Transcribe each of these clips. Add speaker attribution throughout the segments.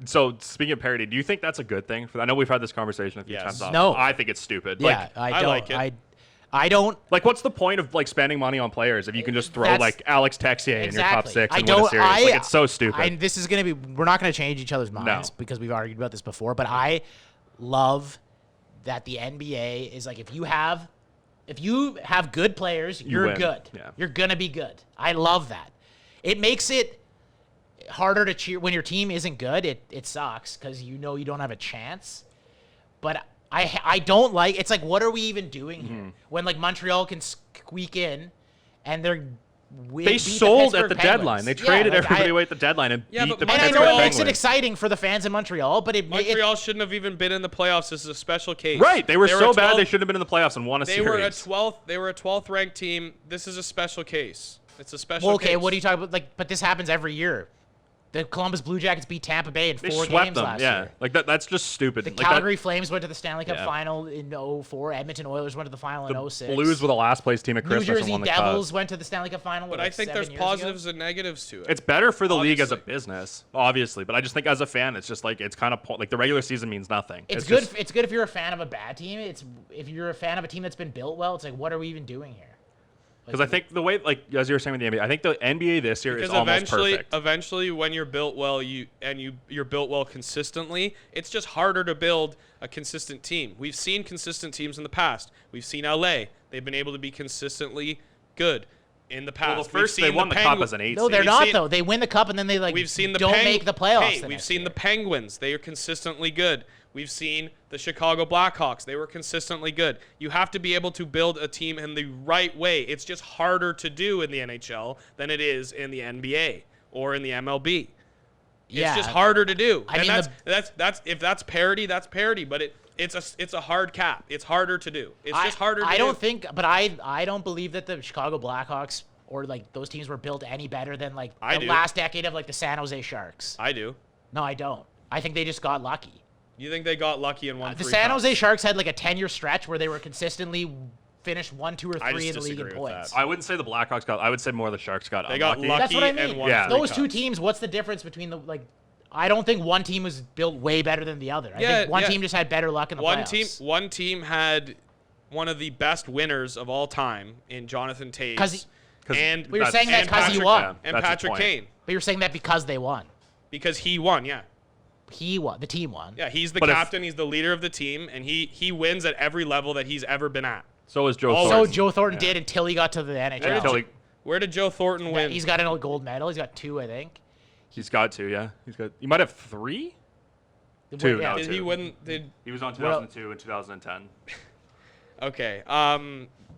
Speaker 1: So speaking of parity, do you think that's a good thing? I know we've had this conversation a few times.
Speaker 2: No.
Speaker 1: I think it's stupid.
Speaker 2: Yeah,
Speaker 1: like,
Speaker 2: I don't.
Speaker 3: like it.
Speaker 2: I don't.
Speaker 1: Like, what's the point of like spending money on players if you can just throw like Alex Texier in your top six and win a series? Like, it's so stupid.
Speaker 2: This is gonna be. We're not gonna change each other's minds because we've argued about this before. But I love that the NBA is like, if you have good players, you're
Speaker 1: win.
Speaker 2: good.
Speaker 1: Yeah.
Speaker 2: You're gonna be good. I love that. It makes it harder to cheer when your team isn't good. It sucks because you know you don't have a chance. But I don't like. It's like, what are we even doing here when like Montreal can squeak in, and they
Speaker 1: sold at the deadline. They traded everybody away at the deadline and beat the Pittsburgh Penguins.
Speaker 2: And I know it makes it exciting for the fans in Montreal, but
Speaker 3: Montreal shouldn't have even been in the playoffs. This is a special case.
Speaker 1: Right? They were so bad they shouldn't have been in the playoffs and won a series.
Speaker 3: They were a 12th ranked team. This is a special case. It's a special case.
Speaker 2: Okay, what are you talking about? Like, but this happens every year. The Columbus Blue Jackets beat Tampa Bay in 4 games last year.
Speaker 1: Like that's just stupid.
Speaker 2: The Calgary Flames went to the Stanley Cup final in 2004. Edmonton Oilers went to the final in 2006.
Speaker 1: Blues were the last place team at Christmas
Speaker 2: New Jersey
Speaker 1: and won the
Speaker 2: Devils
Speaker 1: Cup.
Speaker 2: went to the Stanley Cup final.
Speaker 3: But I think there's positives and negatives to it.
Speaker 1: It's better for the league as a business, obviously. But I just think as a fan, it's just like it's kind of like the regular season means nothing.
Speaker 2: It's good. It's good if you're a fan of a bad team. If you're a fan of a team that's been built well. It's like, what are we even doing here?
Speaker 1: Because I think the way, like as you were saying with the NBA, I think the NBA this year is almost perfect.
Speaker 3: Eventually, when you're built well, you're built well consistently, it's just harder to build a consistent team. We've seen consistent teams in the past. We've seen LA; they've been able to be consistently good in the past.
Speaker 1: Well, first they won the Cup as an 8 seed.
Speaker 2: No, they're not though. They win the Cup and then they don't make the playoffs.
Speaker 3: Hey, we've seen the Penguins; they are consistently good. We've seen the Chicago Blackhawks. They were consistently good. You have to be able to build a team in the right way. It's just harder to do in the NHL than it is in the NBA or in the MLB. It's just harder to do. I mean, that's if that's parity, that's parity. But it's a hard cap. It's harder to do. It's just harder to do.
Speaker 2: I don't think, but I don't believe that the Chicago Blackhawks or like those teams were built any better than like the last decade of like the San Jose Sharks.
Speaker 3: I do.
Speaker 2: No, I don't. I think they just got lucky.
Speaker 3: You think they got lucky and won 3
Speaker 2: The San
Speaker 3: cups?
Speaker 2: Jose Sharks had like a 10-year stretch where they were consistently finished 1, 2, or 3 in the league in points.
Speaker 1: I wouldn't say the Blackhawks got. I would say more the Sharks got.
Speaker 3: They got lucky.
Speaker 2: That's what I mean.
Speaker 3: And won 3
Speaker 2: those
Speaker 3: cups.
Speaker 2: two teams. What's the difference between the like? I don't think one team was built way better than the other. I think one team just had better luck in the playoffs.
Speaker 3: One team had one of the best winners of all time in Jonathan Toews.
Speaker 2: And we were saying that because he won.
Speaker 3: And Patrick Kane.
Speaker 2: But you're saying that because they won.
Speaker 3: Because he won, yeah.
Speaker 2: He won. The team won.
Speaker 3: Yeah, he's the captain. He's the leader of the team, and he wins at every level that he's ever been at.
Speaker 1: So is Joe Thornton.
Speaker 2: So Joe Thornton did until he got to the NHL.
Speaker 3: Where did Joe Thornton win?
Speaker 2: He's got a gold medal. He's got 2, I think.
Speaker 1: He's got 2, yeah. He might have 3. 2.
Speaker 2: Yeah.
Speaker 1: No,
Speaker 3: did
Speaker 1: 2.
Speaker 3: he win?
Speaker 1: He was on 2002 and 2010.
Speaker 3: Okay.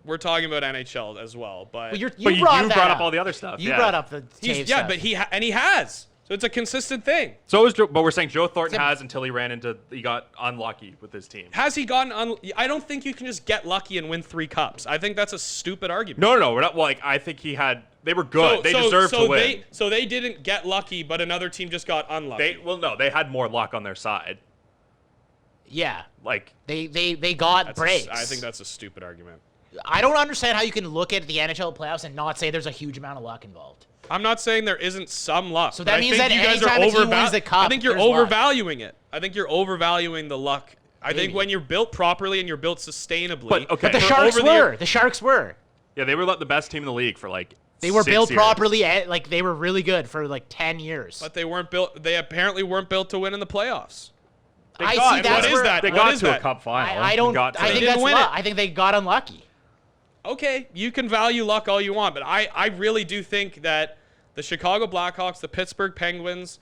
Speaker 3: We're talking about NHL as well, but
Speaker 2: you
Speaker 1: brought up all the other stuff.
Speaker 2: You brought up the stuff.
Speaker 3: but he has. So it's a consistent thing.
Speaker 1: So is Joe, but we're saying Joe Thornton has until he got unlucky with his team.
Speaker 3: Has he gotten I don't think you can just get lucky and win 3 cups. I think that's a stupid argument.
Speaker 1: No, we're not. Well, like I think they were good. They deserved to win.
Speaker 3: So they didn't get lucky, but another team just got unlucky.
Speaker 1: They had more luck on their side.
Speaker 2: Yeah.
Speaker 1: Like
Speaker 2: they got breaks.
Speaker 3: I think that's a stupid argument.
Speaker 2: I don't understand how you can look at the NHL playoffs and not say there's a huge amount of luck involved.
Speaker 3: I'm not saying there isn't some luck.
Speaker 2: So that means that anytime a team wins the cup,
Speaker 3: I think you're overvaluing it. I think you're overvaluing the luck. I think when you're built properly and you're built sustainably.
Speaker 1: But
Speaker 2: the Sharks were. The Sharks were.
Speaker 1: Yeah, they were the best team in the league for like.
Speaker 2: They were
Speaker 1: 6
Speaker 2: built
Speaker 1: years.
Speaker 2: properly. Like they were really good for like 10 years.
Speaker 3: But they weren't built. They apparently weren't built to win in the playoffs.
Speaker 1: They got to a cup final.
Speaker 2: I don't. I think that's luck. I think they got unlucky.
Speaker 3: Okay, you can value luck all you want, but I really do think that the Chicago Blackhawks, the Pittsburgh Penguins,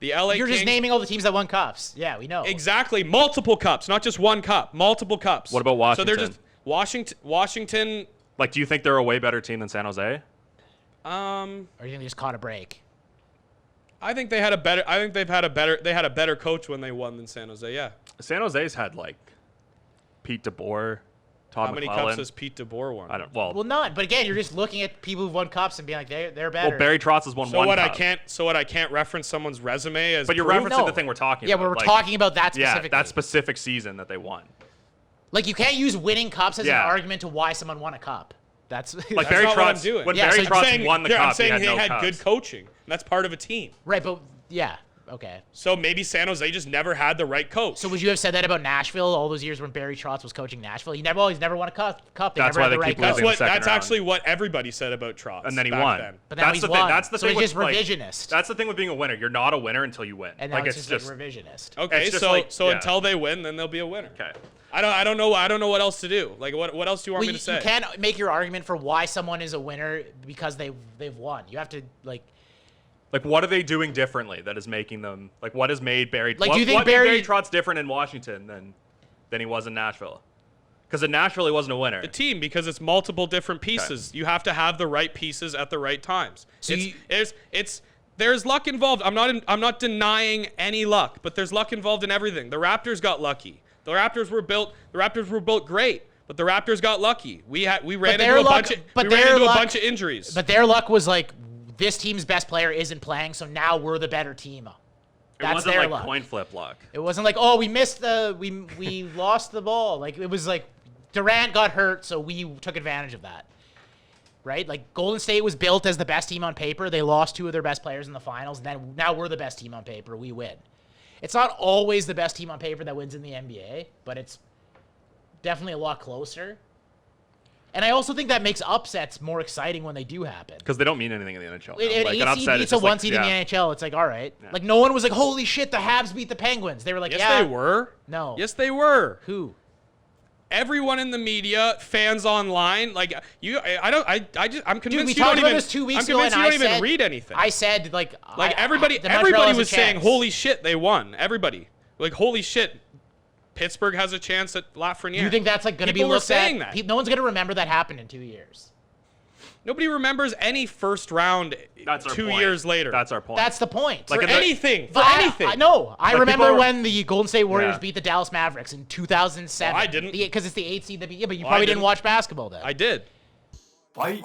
Speaker 3: the LA
Speaker 2: You're
Speaker 3: Kings,
Speaker 2: just naming all the teams that won cups. Yeah, we know.
Speaker 3: Exactly. Multiple cups, not just one cup. Multiple cups.
Speaker 1: What about Washington?
Speaker 3: So they're just Washington.
Speaker 1: Like, do you think they're a way better team than San Jose?
Speaker 2: Or do you think they just caught a break?
Speaker 3: I think they had a better. I think they had a better coach when they won than San Jose. Yeah.
Speaker 1: San Jose's had like Pete DeBoer.
Speaker 3: How many cups has Pete DeBoer won?
Speaker 1: I don't.
Speaker 2: Well, none. But again, you're just looking at people who've won cups and being like, they're better.
Speaker 1: Well, Barry Trotz has won one cup.
Speaker 3: I can't reference someone's resume as.
Speaker 1: But you're referencing the thing we're talking about.
Speaker 2: Yeah, we're talking about that specifically.
Speaker 1: Yeah, that specific season that they won.
Speaker 2: Like, you can't use winning cups as an argument to why someone won a cup. That's
Speaker 1: like
Speaker 3: that's
Speaker 1: Barry
Speaker 3: not
Speaker 1: Trotz.
Speaker 3: what I'm doing.
Speaker 1: When Barry Trotz won the cup,
Speaker 3: I'm saying
Speaker 1: he had
Speaker 3: good coaching. That's part of a team.
Speaker 2: Right, but yeah. Okay.
Speaker 3: So maybe San Jose just never had the right coach.
Speaker 2: So would you have said that about Nashville all those years when Barry Trotz was coaching Nashville? He's never won a cup. They
Speaker 1: That's
Speaker 2: never
Speaker 1: why
Speaker 2: had
Speaker 1: they
Speaker 2: the right
Speaker 1: keep
Speaker 2: coach.
Speaker 1: losing.
Speaker 3: That's actually what everybody said about Trotz.
Speaker 1: And then he
Speaker 3: back
Speaker 1: won.
Speaker 3: Then.
Speaker 2: But now he's won.
Speaker 1: That's the
Speaker 2: so
Speaker 1: thing
Speaker 2: it's
Speaker 1: with
Speaker 2: just revisionist.
Speaker 1: That's the thing with being a winner. You're not a winner until you win.
Speaker 2: And now it's just revisionist.
Speaker 3: Okay,
Speaker 1: It's just
Speaker 3: so
Speaker 1: yeah.
Speaker 3: until they win, then they'll be a winner.
Speaker 1: Okay.
Speaker 3: I don't know what else to do. Like what else do you want me to say?
Speaker 2: You can't make your argument for why someone is a winner because they've won. You have to like
Speaker 1: what are they doing differently that is making them what has made Barry?
Speaker 2: Like,
Speaker 1: what,
Speaker 2: do you think
Speaker 1: what made Barry Trotz different in Washington than he was in Nashville? Because in Nashville he wasn't a winner.
Speaker 3: The team, because it's multiple different pieces. Okay. You have to have the right pieces at the right times. So there's luck involved. I'm not denying any luck, but there's luck involved in everything. The Raptors got lucky. The Raptors were built great, but the Raptors got lucky. We ran into a bunch of injuries.
Speaker 2: But their luck was like, this team's best player isn't playing, so now we're the better team.
Speaker 1: It wasn't like coin flip luck.
Speaker 2: It wasn't like, oh, we missed we lost the ball. Like, it was like Durant got hurt, so we took advantage of that. Right? Like, Golden State was built as the best team on paper. They lost 2 of their best players in the finals, and then now we're the best team on paper. We win. It's not always the best team on paper that wins in the NBA, but it's definitely a lot closer. And I also think that makes upsets more exciting when they do happen.
Speaker 1: Because they don't mean anything in the NHL.
Speaker 2: An 8 seed beats a 1 seed in the NHL. It's like, all right. Yeah. Like, no one was like, holy shit, the Habs beat the Penguins. They were like,
Speaker 3: yes, they were.
Speaker 2: No.
Speaker 3: Yes, they were.
Speaker 2: Who?
Speaker 3: Everyone in the media, fans online, I'm convinced
Speaker 2: Dude, we
Speaker 3: you don't
Speaker 2: talked about this 2 weeks ago, and
Speaker 3: you don't even read anything.
Speaker 2: I said,
Speaker 3: everybody was saying, holy shit, they won. Everybody. Like, holy shit, Pittsburgh has a chance at Lafreniere.
Speaker 2: Do you think that's going to be looked
Speaker 3: at?
Speaker 2: That. No one's going to remember that happened in 2 years.
Speaker 3: Nobody remembers any first round 2 years later.
Speaker 1: That's our point.
Speaker 2: That's the point.
Speaker 3: For anything.
Speaker 2: I remember when the Golden State Warriors beat the Dallas Mavericks in 2007.
Speaker 3: Well, I didn't.
Speaker 2: Because it's the 8 seed that beat you, but you probably didn't watch basketball then.
Speaker 3: I did.
Speaker 4: Fight.